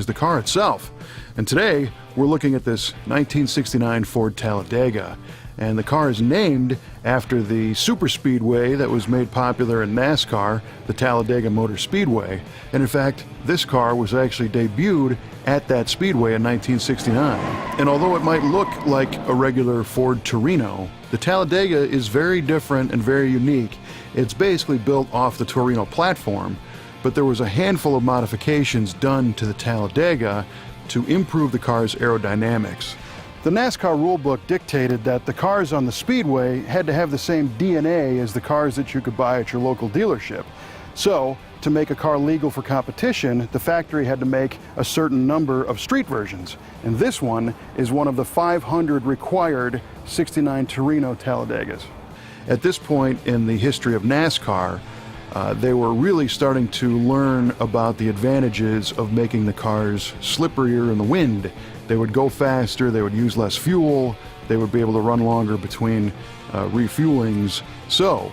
is the car itself. And today, we're looking at this 1969 Ford Talladega. And the car is named after the superspeedway that was made popular in NASCAR, the Talladega Motor Speedway. And in fact, this car was actually debuted at that speedway in 1969. And although it might look like a regular Ford Torino, the Talladega is very different and very unique. It's basically built off the Torino platform, but there was a handful of modifications done to the Talladega to improve the car's aerodynamics. The NASCAR rulebook dictated that the cars on the speedway had to have the same DNA as the cars that you could buy at your local dealership. So, to make a car legal for competition, the factory had to make a certain number of street versions. And this one is one of the 500 required 69 Torino Talladegas. At this point in the history of NASCAR, they were really starting to learn about the advantages of making the cars slipperier in the wind. They would go faster, they would use less fuel, they would be able to run longer between refuelings. So,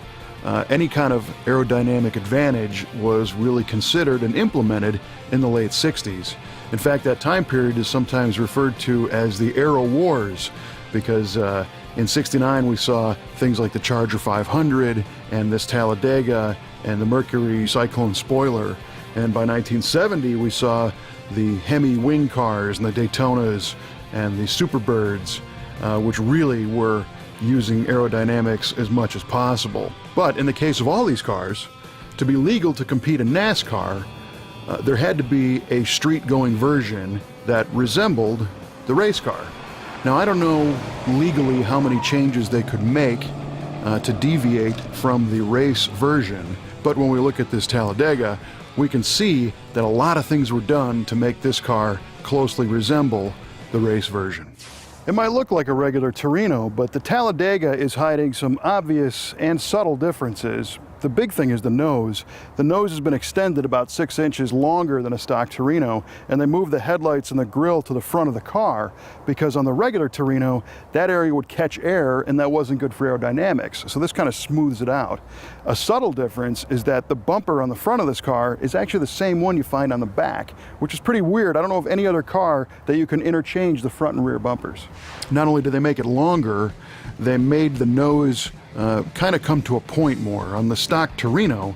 any kind of aerodynamic advantage was really considered and implemented in the late 60s. In fact, that time period is sometimes referred to as the Aero Wars, because in '69 we saw things like the Charger 500 and this Talladega and the Mercury Cyclone spoiler. And by 1970 we saw the Hemi wing cars and the Daytonas and the Superbirds, which really were using aerodynamics as much as possible. But in the case of all these cars, to be legal to compete in NASCAR, there had to be a street-going version that resembled the race car. Now, I don't know legally how many changes they could make to deviate from the race version, but when we look at this Talladega, we can see that a lot of things were done to make this car closely resemble the race version. It might look like a regular Torino, but the Talladega is hiding some obvious and subtle differences. The big thing is the nose. The nose has been extended about 6 inches longer than a stock Torino, and they moved the headlights and the grille to the front of the car because on the regular Torino, that area would catch air and that wasn't good for aerodynamics. So this kind of smooths it out. A subtle difference is that the bumper on the front of this car is actually the same one you find on the back, which is pretty weird. I don't know of any other car that you can interchange the front and rear bumpers. Not only did they make it longer, they made the nose kind of come to a point more. On the stock Torino,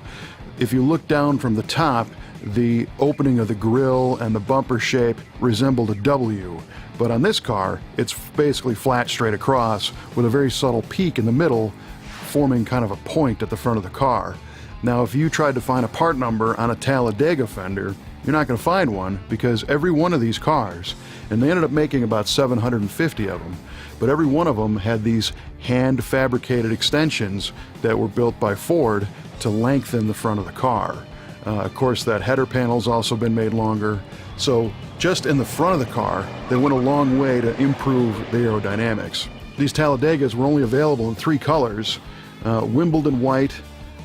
if you look down from the top, the opening of the grille and the bumper shape resembled a W. But on this car, it's basically flat straight across with a very subtle peak in the middle, forming kind of a point at the front of the car. Now, if you tried to find a part number on a Talladega fender, you're not going to find one because every one of these cars, and they ended up making about 750 of them, but every one of them had these hand-fabricated extensions that were built by Ford to lengthen the front of the car. Of course, that header panel's also been made longer. So just in the front of the car, they went a long way to improve the aerodynamics. These Talladegas were only available in 3 colors, Wimbledon white,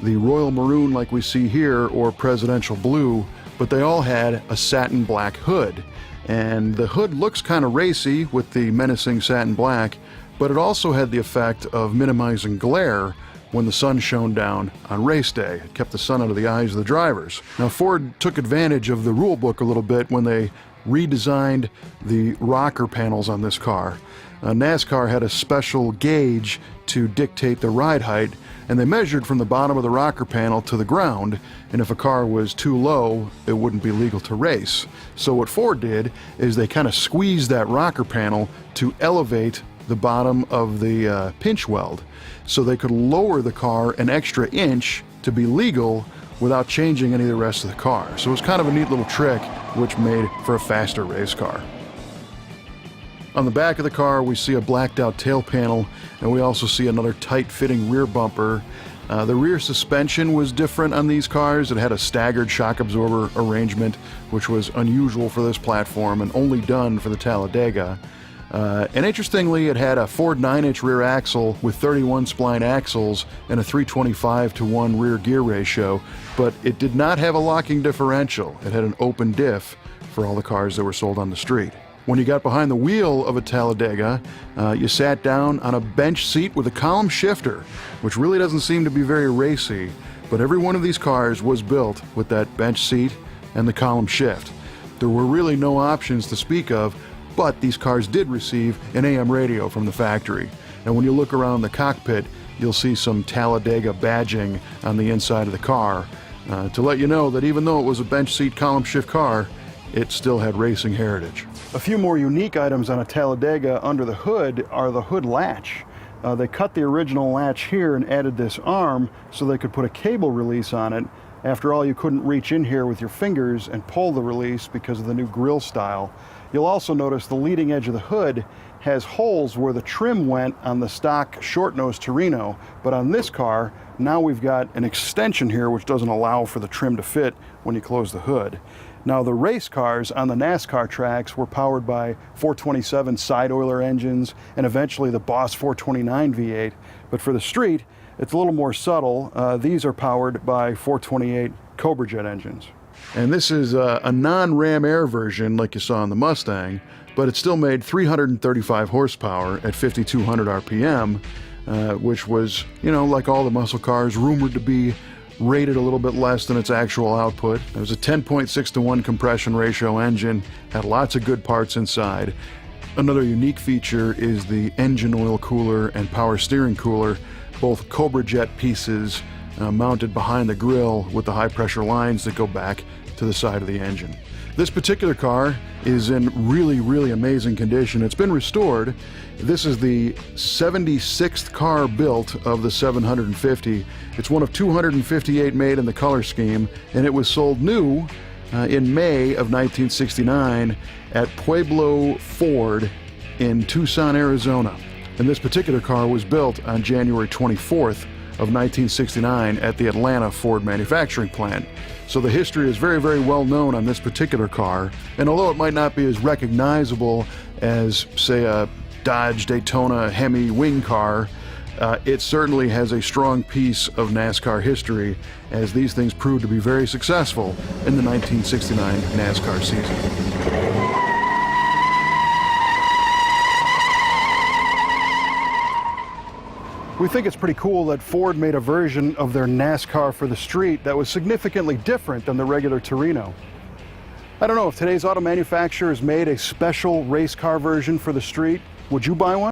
the royal maroon like we see here, or presidential blue, but they all had a satin black hood. And the hood looks kind of racy with the menacing satin black, but it also had the effect of minimizing glare when the sun shone down on race day. It kept the sun out of the eyes of the drivers. Now, Ford took advantage of the rule book a little bit when they redesigned the rocker panels on this car. NASCAR had a special gauge to dictate the ride height, and they measured from the bottom of the rocker panel to the ground, and if a car was too low, it wouldn't be legal to race. So what Ford did is they kind of squeezed that rocker panel to elevate the bottom of the pinch weld, so they could lower the car an extra inch to be legal without changing any of the rest of the car. So it was kind of a neat little trick, which made for a faster race car. On the back of the car, we see a blacked out tail panel, and we also see another tight-fitting rear bumper. The rear suspension was different on these cars. It had a staggered shock absorber arrangement, which was unusual for this platform and only done for the Talladega. And interestingly, it had a Ford 9-inch rear axle with 31 spline axles and a 325-to-1 rear gear ratio, but it did not have a locking differential. It had an open diff for all the cars that were sold on the street. When you got behind the wheel of a Talladega, you sat down on a bench seat with a column shifter, which really doesn't seem to be very racy, but every one of these cars was built with that bench seat and the column shift. There were really no options to speak of, but these cars did receive an AM radio from the factory. And when you look around the cockpit, you'll see some Talladega badging on the inside of the car to let you know that even though it was a bench seat column shift car, it still had racing heritage. A few more unique items on a Talladega under the hood are the hood latch. They cut the original latch here and added this arm so they could put a cable release on it. After all, you couldn't reach in here with your fingers and pull the release because of the new grille style. You'll also notice the leading edge of the hood has holes where the trim went on the stock short-nose Torino, but on this car, now we've got an extension here which doesn't allow for the trim to fit when you close the hood. Now, the race cars on the NASCAR tracks were powered by 427 side-oiler engines and eventually the Boss 429 V8, but for the street, it's a little more subtle. These are powered by 428 Cobra jet engines. And this is a non-ram air version like you saw in the Mustang, but it still made 335 horsepower at 5,200 RPM, which was, you know, like all the muscle cars, rumored to be rated a little bit less than its actual output. It was a 10.6-to-1 compression ratio engine, had lots of good parts inside. Another unique feature is the engine oil cooler and power steering cooler, both Cobra jet pieces mounted behind the grille with the high pressure lines that go back to the side of the engine. This particular car is in really, really amazing condition. It's been restored. This is the 76th car built of the 750. It's one of 258 made in the color scheme, and it was sold new in May of 1969 at Pueblo Ford in Tucson, Arizona. And this particular car was built on January 24th of 1969 at the Atlanta Ford manufacturing plant. So the history is very, very well known on this particular car, and although it might not be as recognizable as, say, a Dodge Daytona Hemi wing car, it certainly has a strong piece of NASCAR history, as these things proved to be very successful in the 1969 NASCAR season. We think it's pretty cool that Ford made a version of their NASCAR for the street that was significantly different than the regular Torino. I don't know if today's auto manufacturers made a special race car version for the street. Would you buy one?